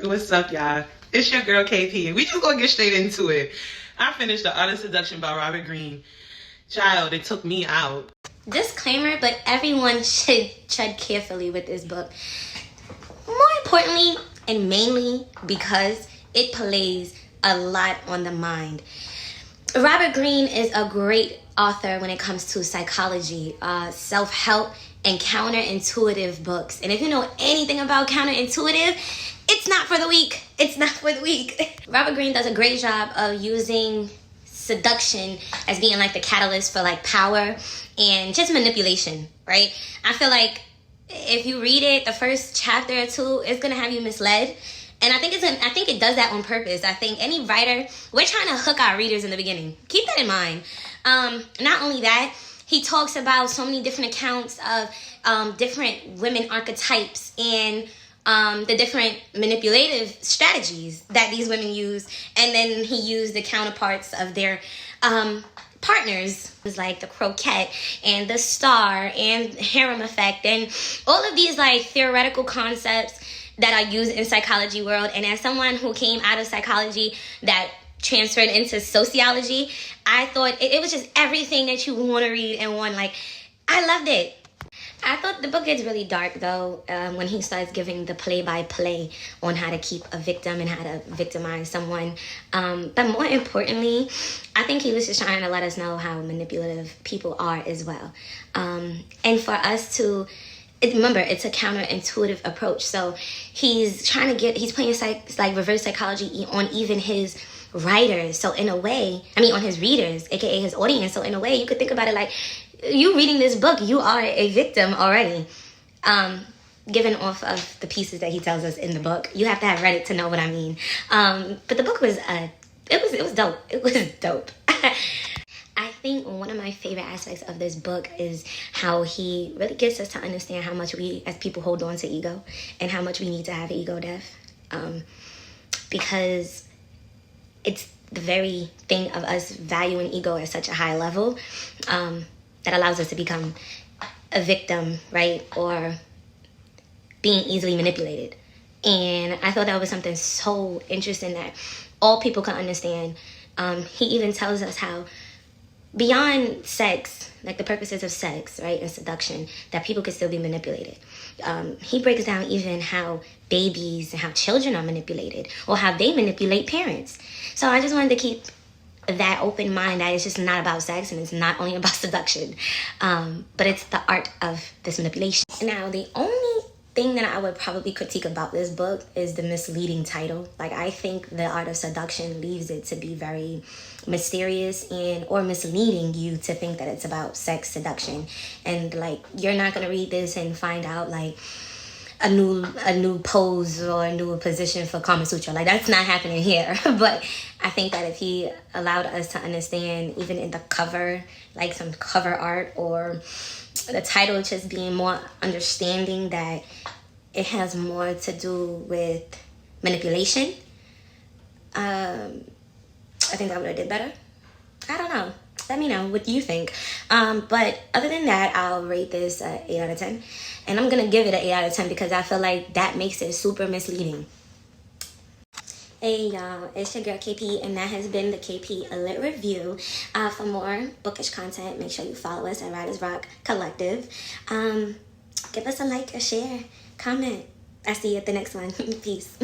What's up, y'all? It's your girl KP. We just gonna get straight into it. I finished The Art of Seduction by Robert Greene. Child, it took me out. Disclaimer, but everyone should tread carefully with this book. More importantly, and mainly because it plays a lot on the mind. Robert Greene is a great author when it comes to psychology, self-help, and counterintuitive books. And if you know anything about counterintuitive, it's not for the weak. It's not for the weak. Robert Greene does a great job of using seduction as being like the catalyst for like power and just manipulation, right? I feel like if you read it, the first chapter or two, it's gonna have you misled. And I think it does that on purpose. I think any writer, we're trying to hook our readers in the beginning. Keep that in mind. Not only that, he talks about so many different accounts of different women archetypes and the different manipulative strategies that these women use. And then he used the counterparts of their partners, like the Croquet and the Star and Harem effect and all of these like theoretical concepts that are used in psychology world. And as someone who came out of psychology that transferred into sociology, I thought it was just everything that you want to read in one. Like, I loved it. I thought the book gets really dark though when he starts giving the play-by-play on how to keep a victim and how to victimize someone. But more importantly, I think he was just trying to let us know how manipulative people are as well. And for us to remember, it's a counterintuitive approach. So he's playing like reverse psychology on even his writers. So in a way, on his readers, aka his audience. So in a way, you could think about it like, you reading this book, you are a victim already. Given off of the pieces that he tells us in the book. You have to have read it to know what I mean. But the book was it was dope. It was dope. I think one of my favorite aspects of this book is how he really gets us to understand how much we as people hold on to ego and how much we need to have ego death. Because it's the very thing of us valuing ego at such a high level that allows us to become a victim, right? Or being easily manipulated. And I thought that was something so interesting that all people can understand. He even tells us how beyond sex, like the purposes of sex, right, and seduction, that people can still be manipulated. He breaks down even how babies and how children are manipulated or how they manipulate parents. So I just wanted to keep that open mind that it's just not about sex and it's not only about seduction, but it's the art of this manipulation. Now, the only thing that I would probably critique about this book is the misleading title. Like, I think The Art of Seduction leaves it to be very mysterious or misleading you to think that it's about sex seduction. And like, you're not gonna read this and find out like a new pose or a new position for Kama Sutra. Like, that's not happening here. But I think that if he allowed us to understand, even in the cover, like some cover art or the title just being more understanding that it has more to do with manipulation, I think I would have did better. I don't know. Let me know what you think. But other than that, I'll rate this 8 out of 10. And I'm going to give it an 8 out of 10 because I feel like that makes it super misleading. Hey y'all, it's your girl KP, and that has been the KP Lit Review. For more bookish content, make sure you follow us at Writers Rock Collective. Give us a like, a share, comment. I'll see you at the next one. Peace.